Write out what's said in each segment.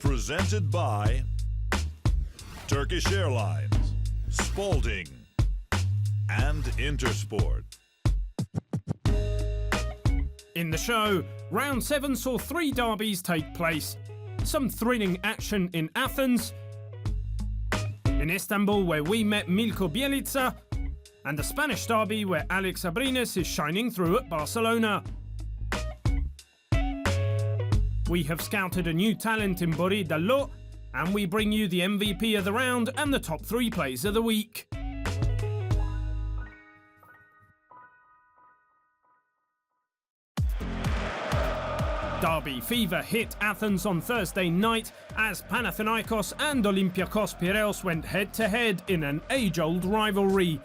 Presented by Turkish Airlines, Spalding, and Intersport. In the show, Round 7 saw 3 derbies take place. Some thrilling action in Athens, in Istanbul where we met Milko Bjelica, and the Spanish derby where Alex Abrines is shining through at Barcelona. We have scouted a new talent in Boris Dallo, and we bring you the MVP of the round and the top 3 plays of the week. Derby fever hit Athens on Thursday night as Panathinaikos and Olympiacos Piraeus went head-to-head in an age-old rivalry.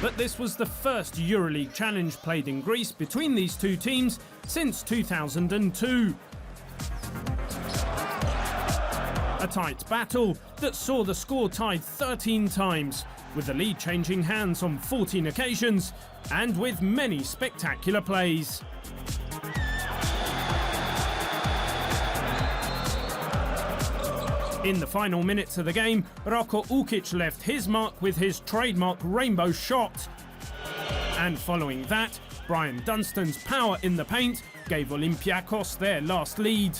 But this was the first EuroLeague challenge played in Greece between these two teams since 2002. A tight battle that saw the score tied 13 times, with the lead changing hands on 14 occasions, and with many spectacular plays. In the final minutes of the game, Roko Ukic left his mark with his trademark rainbow shot. And following that, Brian Dunstan's power in the paint gave Olympiacos their last lead.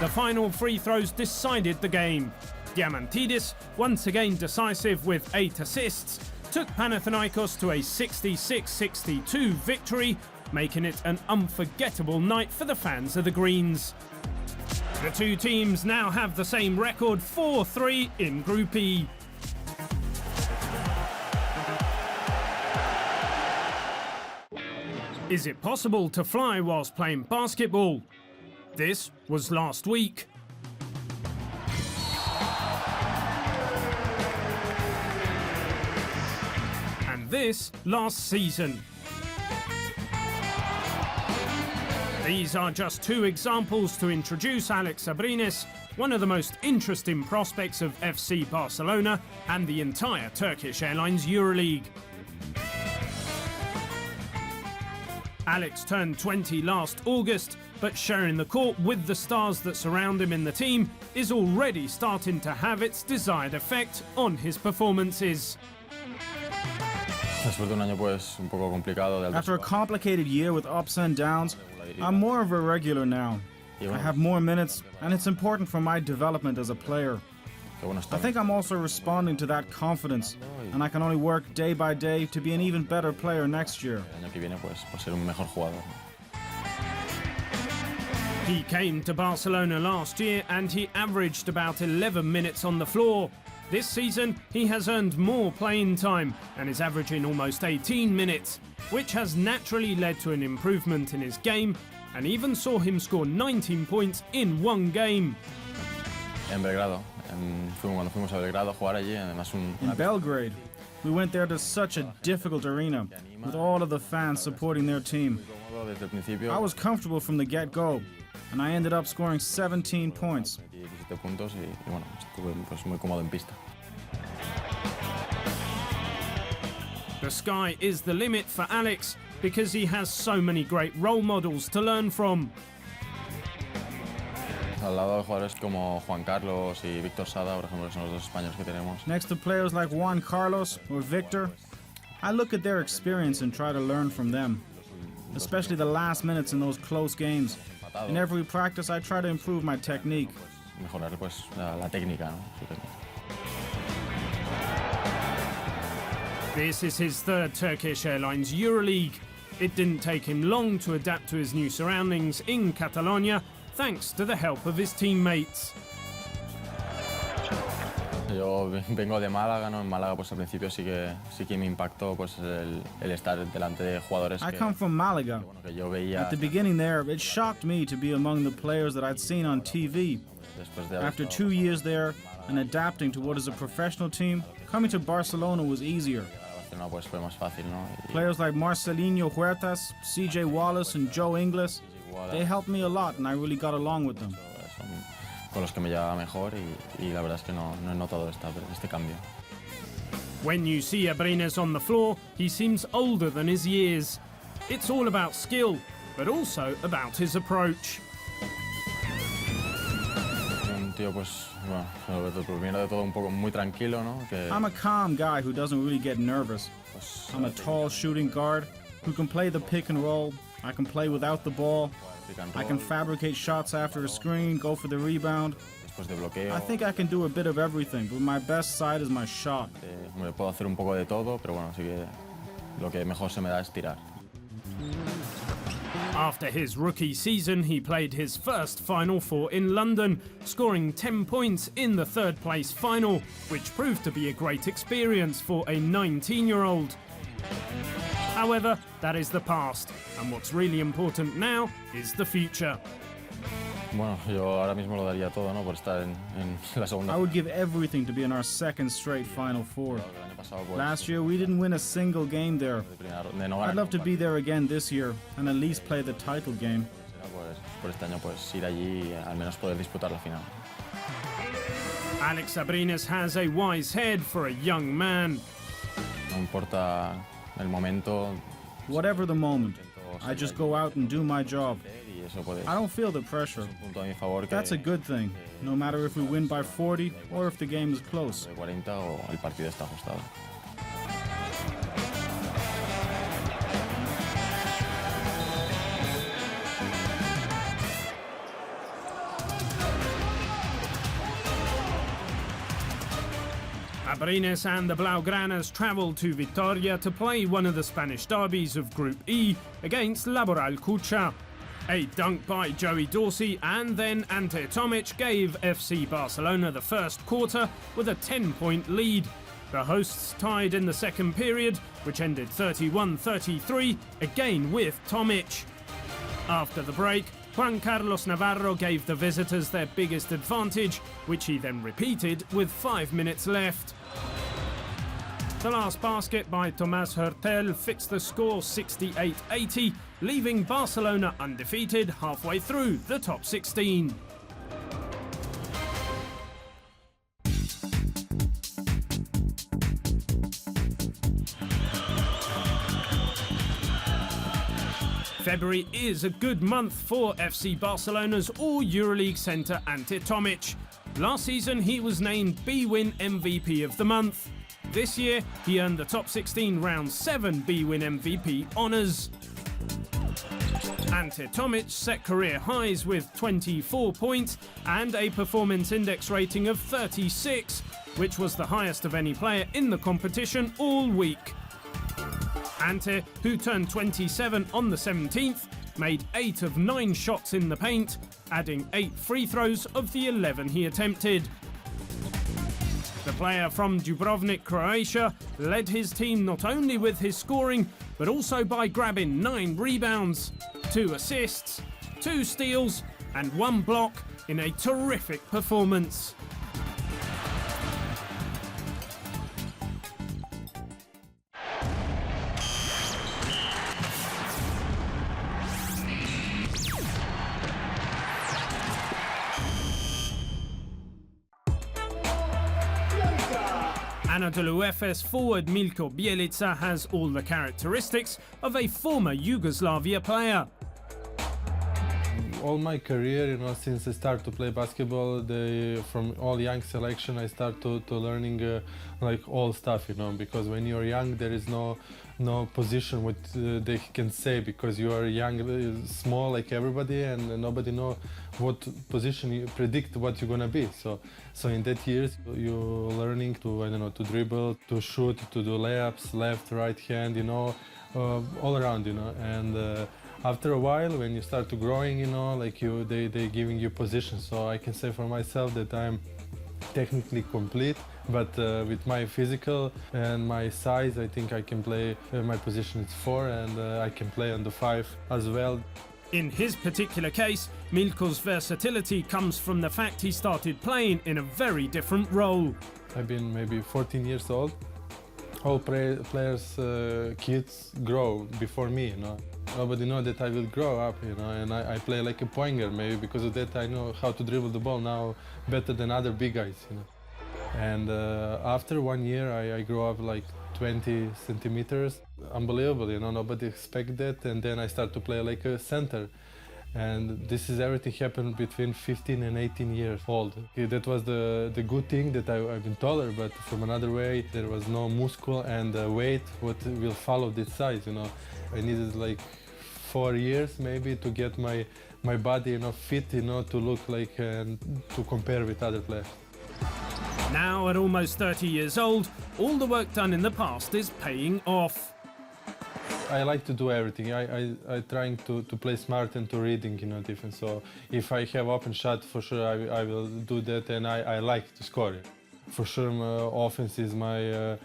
The final free throws decided the game. Diamantidis, once again decisive with 8 assists, took Panathinaikos to a 66-62 victory, making it an unforgettable night for the fans of the Greens. The two teams now have the same record, 4-3 in Group E. Is it possible to fly whilst playing basketball? This was last week. And this last season. These are just 2 examples to introduce Alex Abrines, one of the most interesting prospects of FC Barcelona and the entire Turkish Airlines EuroLeague. Alex turned 20 last August, but sharing the court with the stars that surround him in the team is already starting to have its desired effect on his performances. After a complicated year with ups and downs, I'm more of a regular now. I have more minutes, and it's important for my development as a player. I think I'm also responding to that confidence, and I can only work day by day to be an even better player next year. He came to Barcelona last year and he averaged about 11 minutes on the floor. This season, he has earned more playing time and is averaging almost 18 minutes, which has naturally led to an improvement in his game and even saw him score 19 points in one game. In Belgrade, we went there to such a difficult arena, with all of the fans supporting their team. I was comfortable from the get-go, and I ended up scoring 17 points. The sky is the limit for Alex because he has so many great role models to learn from. Next to players like Juan Carlos or Victor, I look at their experience and try to learn from them, especially the last minutes in those close games. In every practice, I try to improve my technique. This is his 3rd Turkish Airlines EuroLeague. It didn't take him long to adapt to his new surroundings in Catalonia, thanks to the help of his teammates. Yo vengo de Málaga, ¿no? En Málaga, pues al principio sí que me impactó, pues el estar delante de jugadores. I come from Malaga. At the beginning there, it shocked me to be among the players that I'd seen on TV. After 2 years there and adapting to what is a professional team, coming to Barcelona was easier. Players like Marcelinho Huertas, CJ Wallace, and Joe Ingles, they helped me a lot, and I really got along with them. Con los que me llevaba mejor y la verdad es que no he notado este cambio. When you see Abrines on the floor, he seems older than his years. It's all about skill, but also about his approach. I'm a calm guy who doesn't really get nervous. I'm a tall shooting guard who can play the pick and roll. I can play without the ball. I can fabricate shots after a screen, go for the rebound. I think I can do a bit of everything, but my best side is my shot. After his rookie season, he played his first Final Four in London, scoring 10 points in the third-place final, which proved to be a great experience for a 19-year-old. However, that is the past, and what's really important now is the future. I would give everything to be in our second straight Final Four. Last year, we didn't win a single game there. I'd love to be there again this year and at least play the title game. Alex Abrines has a wise head for a young man. Whatever the moment, I just go out and do my job. I don't feel the pressure. That's a good thing, no matter if we win by 40 or if the game is close. Abrines and the Blaugranas travelled to Vitoria to play one of the Spanish derbies of Group E against Laboral Cucha. A dunk by Joey Dorsey and then Ante Tomic gave FC Barcelona the first quarter with a 10-point lead. The hosts tied in the second period, which ended 31-33, again with Tomic. After the break, Juan Carlos Navarro gave the visitors their biggest advantage, which he then repeated with 5 minutes left. The last basket by Tomás Hertel fixed the score 68-80, leaving Barcelona undefeated halfway through the top 16. February is a good month for FC Barcelona's all-EuroLeague centre Ante Tomic. Last season he was named BWin MVP of the month. This year he earned the top 16 round 7 BWin MVP honours. Ante Tomic set career highs with 24 points and a performance index rating of 36, which was the highest of any player in the competition all week. Ante, who turned 27 on the 17th, made 8 of 9 shots in the paint, adding 8 free throws of the 11 he attempted. The player from Dubrovnik, Croatia, led his team not only with his scoring, but also by grabbing 9 rebounds, 2 assists, 2 steals, and 1 block in a terrific performance. Anadolu Efes forward Milko Bjelica has all the characteristics of a former Yugoslavia player. All my career, since I started to play basketball, from all young selection, I start to learning like all stuff, because when you're young, there is no position what they can say, because you are young, small like everybody, and nobody know what position you predict what you're gonna be. So in that years, you're learning to to dribble, to shoot, to do layups, left, right hand, all around, and. After a while, when you start to growing, they giving you position. So I can say for myself that I'm technically complete, but with my physical and my size, I think I can play. My position is 4, and I can play on the 5 as well. In his particular case, Milko's versatility comes from the fact he started playing in a very different role. I've been maybe 14 years old. All players, kids grow before me, Nobody know that I will grow up, and I play like a point guard, maybe because of that I know how to dribble the ball now better than other big guys, And after 1 year I grew up like 20 centimeters. Unbelievable, you know, nobody expected that. And then I start to play like a center. And this is everything happened between 15 and 18 years old. That was the good thing that I've been taller, but from another way, there was no muscle and weight what will follow this size, you know. I needed like 4 years maybe to get my body, you know, fit, you know, to look like and to compare with other players. Now, at almost 30 years old, all the work done in the past is paying off. I like to do everything. I trying to play smart and to reading, you know, different. So if I have open shot, for sure I will do that, and I like to score. For sure, offense is my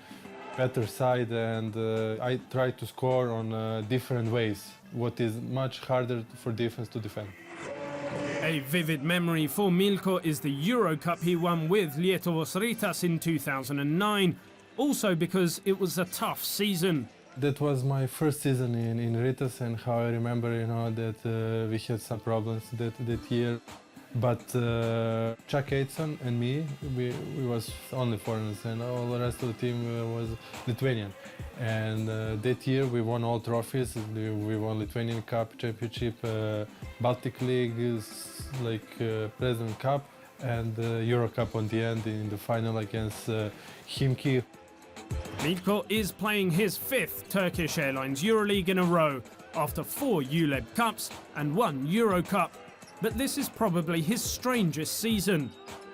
better side, and I try to score on different ways, what is much harder for defense to defend. A vivid memory for Milko is the Euro Cup he won with Lietuvos Rytas in 2009, also because it was a tough season. That was my first season in Rytas, and how I remember, you know, that we had some problems that year. But Chuck Aitson and me, we was only foreigners, and all the rest of the team was Lithuanian. And that year we won all trophies. We won Lithuanian Cup, Championship, Baltic League, like President Cup, and Euro Cup on the end in the final against Khimki. Milko is playing his 5th Turkish Airlines EuroLeague in a row, after 4 ULEB Cups and 1 Euro Cup. But this is probably his strangest season.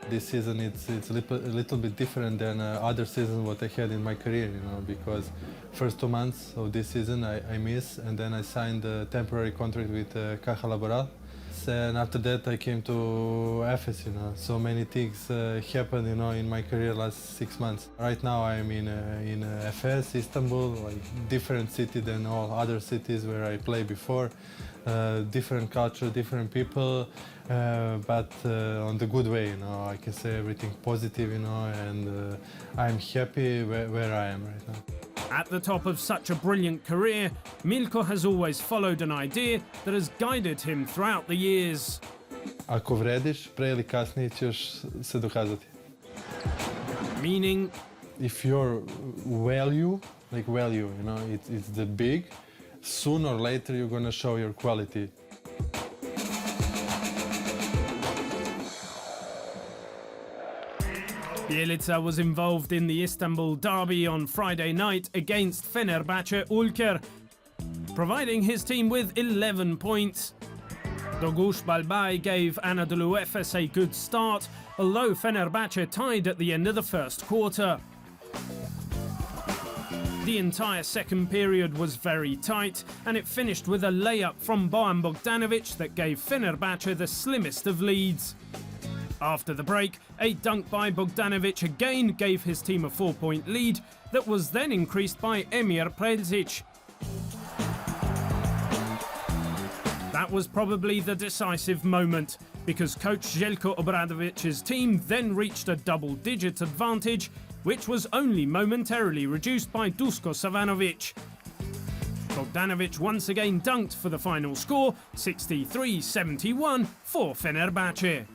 This season it's a little bit different than other seasons what I had in my career, you know, because first 2 months of this season I missed, and then I signed a temporary contract with Caja Laboral. And after that I came to Athens, you know. So many things happened, you know, in my career last 6 months. Right now I'm in Athens, Istanbul, like different city than all other cities where I played before. Different culture, different people, but on the good way, you know. I can say everything positive, you know, and I'm happy where I am right now. At the top of such a brilliant career, Milko has always followed an idea that has guided him throughout the years. Ako vrediš, pre ili kasnije ćeš se dokazati. Meaning, if your value, you know, it's the big, sooner or later you're gonna show your quality. Bjelica was involved in the Istanbul derby on Friday night against Fenerbahce Ulker, providing his team with 11 points. Doğuş Balbay gave Anadolu Efes a good start, although Fenerbahce tied at the end of the first quarter. The entire second period was very tight, and it finished with a layup from Bojan Bogdanovic that gave Fenerbahce the slimmest of leads. After the break, a dunk by Bogdanovic again gave his team a 4-point lead that was then increased by Emir Predzic. That was probably the decisive moment, because coach Željko Obradovic's team then reached a double-digit advantage, which was only momentarily reduced by Duško Savanovic. Bogdanovic once again dunked for the final score, 63-71 for Fenerbahce.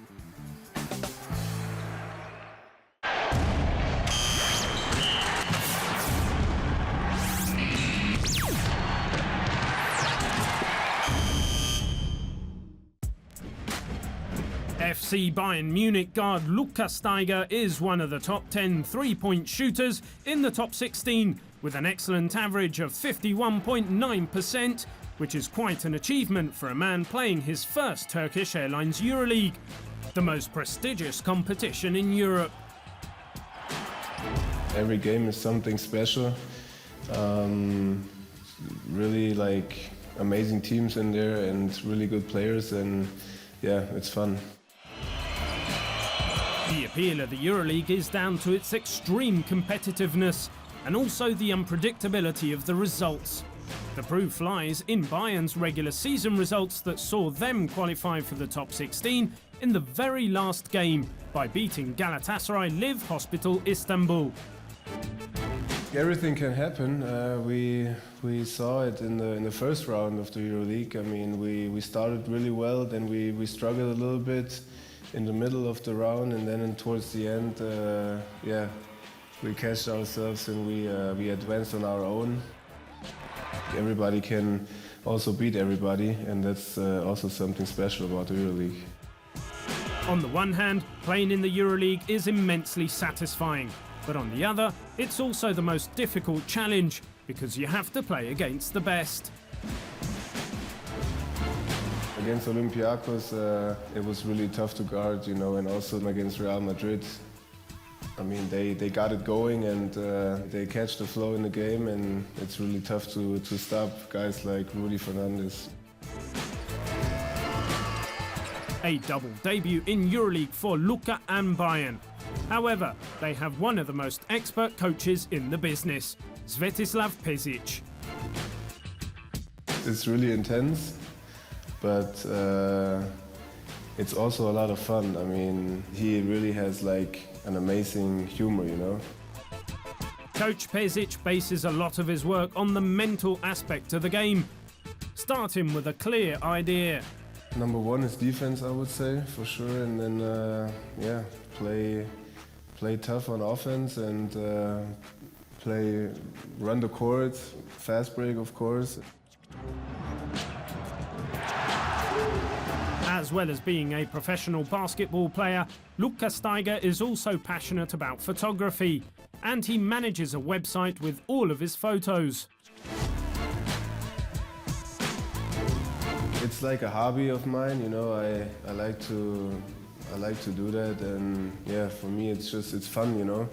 FC Bayern Munich guard Lukas Steiger is one of the top 10 three-point shooters in the top 16, with an excellent average of 51.9%, which is quite an achievement for a man playing his first Turkish Airlines EuroLeague, the most prestigious competition in Europe. Every game is something special. Really like amazing teams in there and really good players, and yeah, it's fun. The appeal of the EuroLeague is down to its extreme competitiveness and also the unpredictability of the results. The proof lies in Bayern's regular season results that saw them qualify for the top 16 in the very last game by beating Galatasaray Live Hospital Istanbul. Everything can happen. We saw it in the first round of the EuroLeague. I mean, we started really well, then we struggled a little bit in the middle of the round, and then towards the end, yeah, we catched ourselves and we advanced on our own. Everybody can also beat everybody, and that's also something special about the EuroLeague. On the one hand, playing in the EuroLeague is immensely satisfying, but on the other, it's also the most difficult challenge because you have to play against the best. Against Olympiacos, it was really tough to guard, you know, and also against Real Madrid. I mean, they got it going and they catch the flow in the game, and it's really tough to stop guys like Rudy Fernandez. A double debut in EuroLeague for Luka and Bayern. However, they have one of the most expert coaches in the business, Svetislav Pešić. It's really intense, but it's also a lot of fun. I mean, he really has like an amazing humor, you know. Coach Pešić bases a lot of his work on the mental aspect of the game, starting with a clear idea. Number one is defense, I would say, for sure, and then yeah, play tough on offense and run the court, fast break, of course. As well as being a professional basketball player, Luka Steiger is also passionate about photography, and he manages a website with all of his photos. It's like a hobby of mine, you know. I like to do that, and yeah, for me it's fun, you know.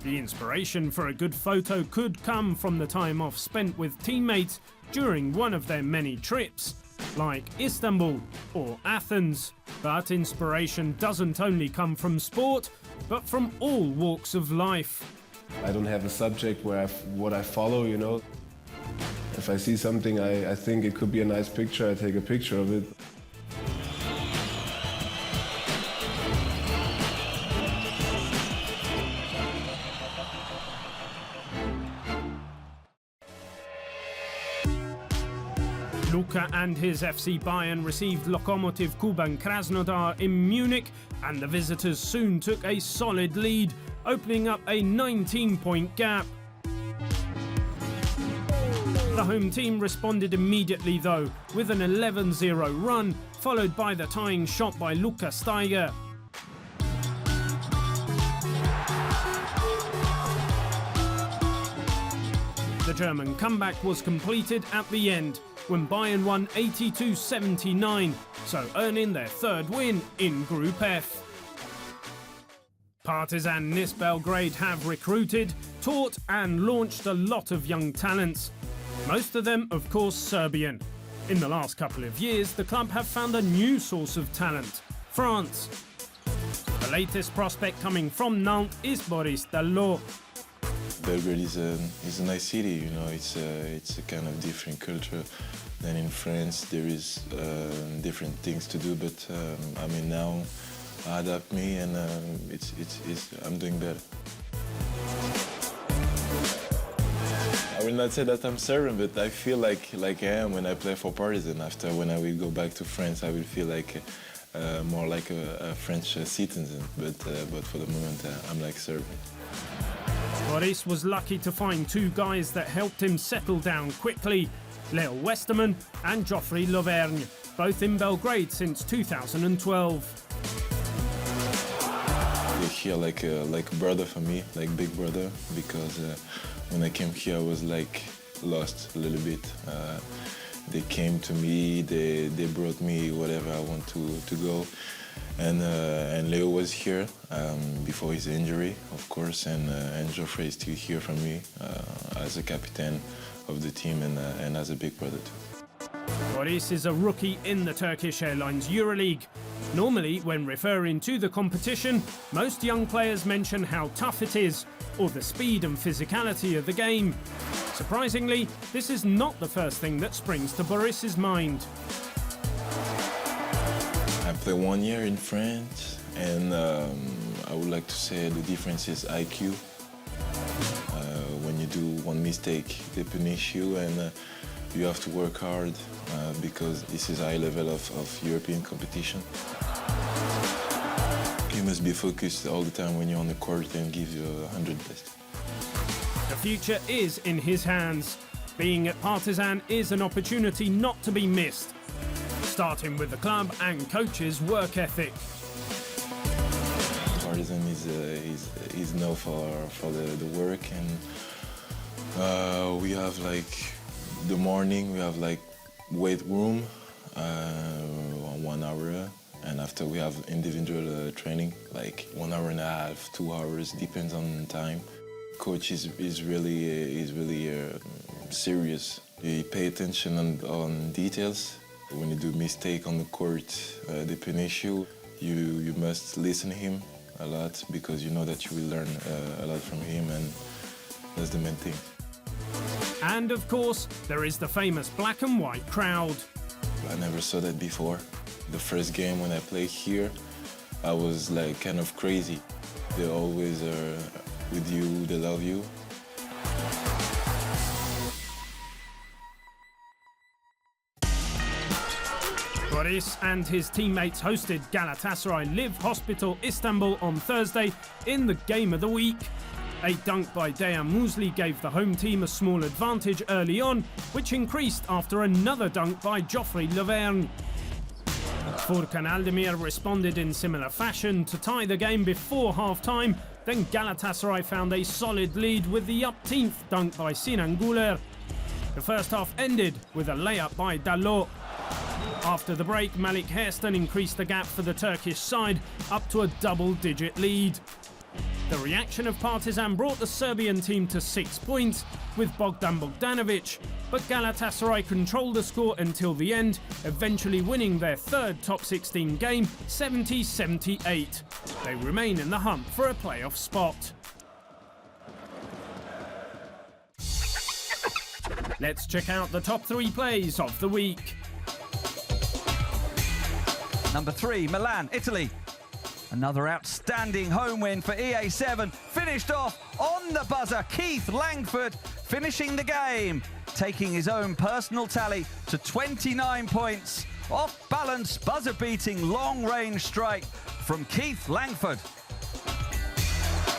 The inspiration for a good photo could come from the time off spent with teammates during one of their many trips, like Istanbul or Athens. But inspiration doesn't only come from sport, but from all walks of life. I don't have a subject what I follow, you know. If I see something I think it could be a nice picture, I take a picture of it. Luka and his FC Bayern received Lokomotiv Kuban Krasnodar in Munich, and the visitors soon took a solid lead, opening up a 19-point gap. The home team responded immediately though, with an 11-0 run, followed by the tying shot by Luka Steiger. The German comeback was completed at the end, when Bayern won 82-79, so earning their third win in Group F. Partizan Nis Belgrade have recruited, taught and launched a lot of young talents. Most of them, of course, Serbian. In the last couple of years, the club have found a new source of talent, France. The latest prospect coming from Nantes is Boris Dallo. Belgrade is a nice city, you know. It's a kind of different culture than in France. There is different things to do, but I mean now I adapt me, and I'm doing better. I will not say that I'm Serbian, but I feel like I am when I play for Partizan. After when I will go back to France, I will feel like more like a French citizen. But for the moment, I'm like Serbian. Boris was lucky to find two guys that helped him settle down quickly, Leo Westerman and Geoffrey Lauvergne, both in Belgrade since 2012. They're here like a brother for me, like big brother, because when I came here I was like lost a little bit. They came to me, they brought me whatever I want to go. And Leo was here before his injury, of course, and Geoffrey is still here for me as a captain of the team and as a big brother too. Boris is a rookie in the Turkish Airlines EuroLeague. Normally, when referring to the competition, most young players mention how tough it is, or the speed and physicality of the game. Surprisingly, this is not the first thing that springs to Boris's mind. I played 1 year in France, and I would like to say the difference is IQ. When you do one mistake, they punish you, and you have to work hard because this is high level of European competition. You must be focused all the time when you're on the court and give your 100 best. future is in his hands. Being at Partizan is an opportunity not to be missed, starting with the club and coach's work ethic. Partizan is known for the work, and we have like the morning, we have like weight room, 1 hour, and after we have individual training, like 1 hour and a half, 2 hours, depends on time. Coach is really serious. He pay attention on details. When you do mistake on the court, they punish you. You must listen to him a lot because you know that you will learn a lot from him, and that's the main thing. And of course, there is the famous black and white crowd. I never saw that before. The first game when I played here, I was like kind of crazy. They always are with you, they love you. Boris and his teammates hosted Galatasaray Live Hospital Istanbul on Thursday in the game of the week. A dunk by Dejan Musli gave the home team a small advantage early on, which increased after another dunk by Geoffrey Laverne. Furkan Aldemir responded in similar fashion to tie the game before half-time. Then Galatasaray found a solid lead with the up-teens dunk by Sinan Guler. The first half ended with a layup by Dallo. After the break, Malik Hairston increased the gap for the Turkish side up to a double-digit lead. The reaction of Partizan brought the Serbian team to 6 points with Bogdan Bogdanovic, but Galatasaray controlled the score until the end, eventually winning their third top 16 game 70-78. They remain in the hunt for a playoff spot. Let's check out the top 3 plays of the week. Number 3, Milan, Italy. Another outstanding home win for EA7. Finished off on the buzzer. Keith Langford finishing the game, taking his own personal tally to 29 points. Off balance, buzzer-beating long-range strike from Keith Langford.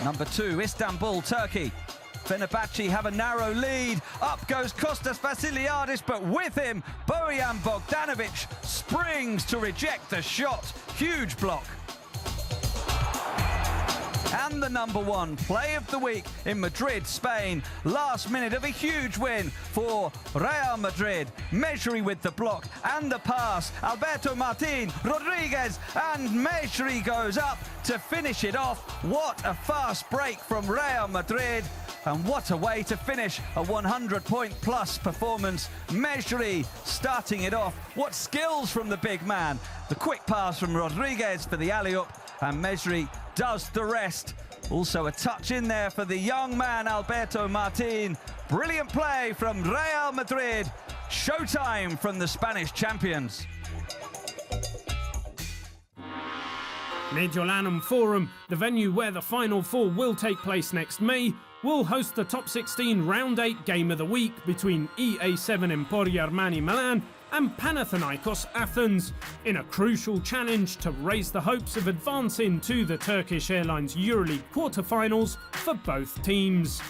Number 2, Istanbul, Turkey. Fenerbahce have a narrow lead. Up goes Kostas Vasiliadis, but with him, Bojan Bogdanovic springs to reject the shot. Huge block. And the number 1 play of the week in Madrid, Spain. Last minute of a huge win for Real Madrid. Mejri with the block and the pass. Alberto Martin, Rodriguez, and Mejri goes up to finish it off. What a fast break from Real Madrid. And what a way to finish a 100-point-plus performance. Mejri starting it off. What skills from the big man. The quick pass from Rodriguez for the alley-oop, and Mejri does the rest. Also a touch in there for the young man, Alberto Martin. Brilliant play from Real Madrid. Showtime from the Spanish champions. Mediolanum Forum, the venue where the Final Four will take place next May, will host the top 16 round 8 game of the week between EA7 Emporia Armani Milan and Panathinaikos Athens, in a crucial challenge to raise the hopes of advancing to the Turkish Airlines EuroLeague quarterfinals for both teams.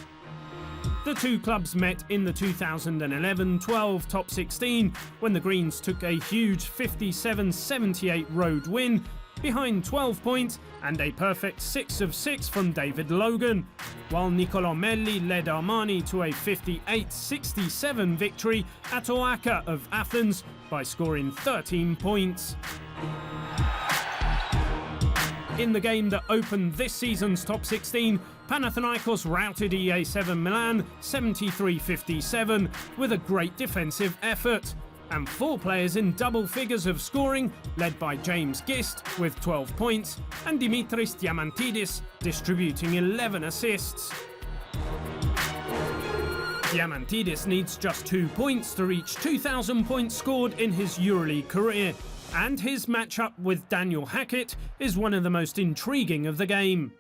The two clubs met in the 2011-12 top 16 when the Greens took a huge 57-78 road win behind 12 points and a perfect 6 of 6 from David Logan, while Niccolò Melli led Armani to a 58-67 victory at Oaxaca of Athens by scoring 13 points. In the game that opened this season's top 16, Panathinaikos routed EA7 Milan 73-57 with a great defensive effort, and 4 players in double figures of scoring, led by James Gist with 12 points and Dimitris Diamantidis distributing 11 assists. Diamantidis needs just 2 points to reach 2,000 points scored in his EuroLeague career, and his matchup with Daniel Hackett is one of the most intriguing of the game.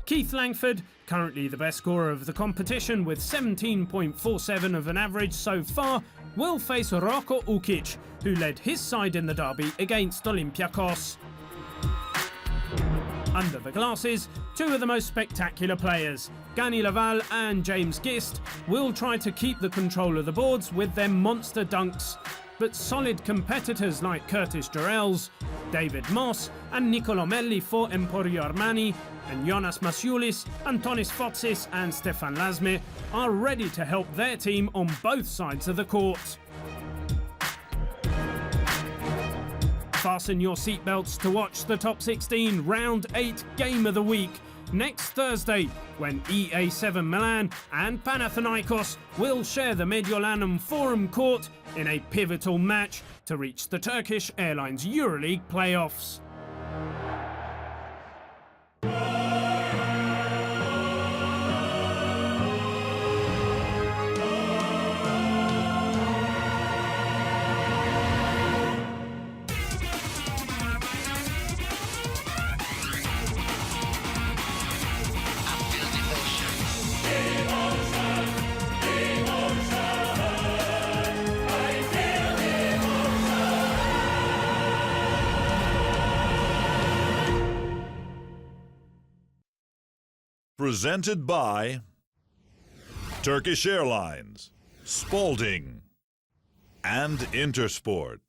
Keith Langford, currently the best scorer of the competition with 17.47 of an average so far, will face Roko Ukic, who led his side in the derby against Olympiacos. Under the glasses, two of the most spectacular players, Gani Laval and James Gist, will try to keep the control of the boards with their monster dunks. But solid competitors like Curtis Jarrells, David Moss and Nicolo Melli for Emporio Armani, and Jonas Masiulis, Antonis Fotsis and Stefan Lasme are ready to help their team on both sides of the court. Fasten your seatbelts to watch the Top 16 Round 8 Game of the Week next Thursday, when EA7 Milan and Panathinaikos will share the Mediolanum Forum Court in a pivotal match to reach the Turkish Airlines EuroLeague playoffs. Presented by Turkish Airlines, Spalding, and Intersport.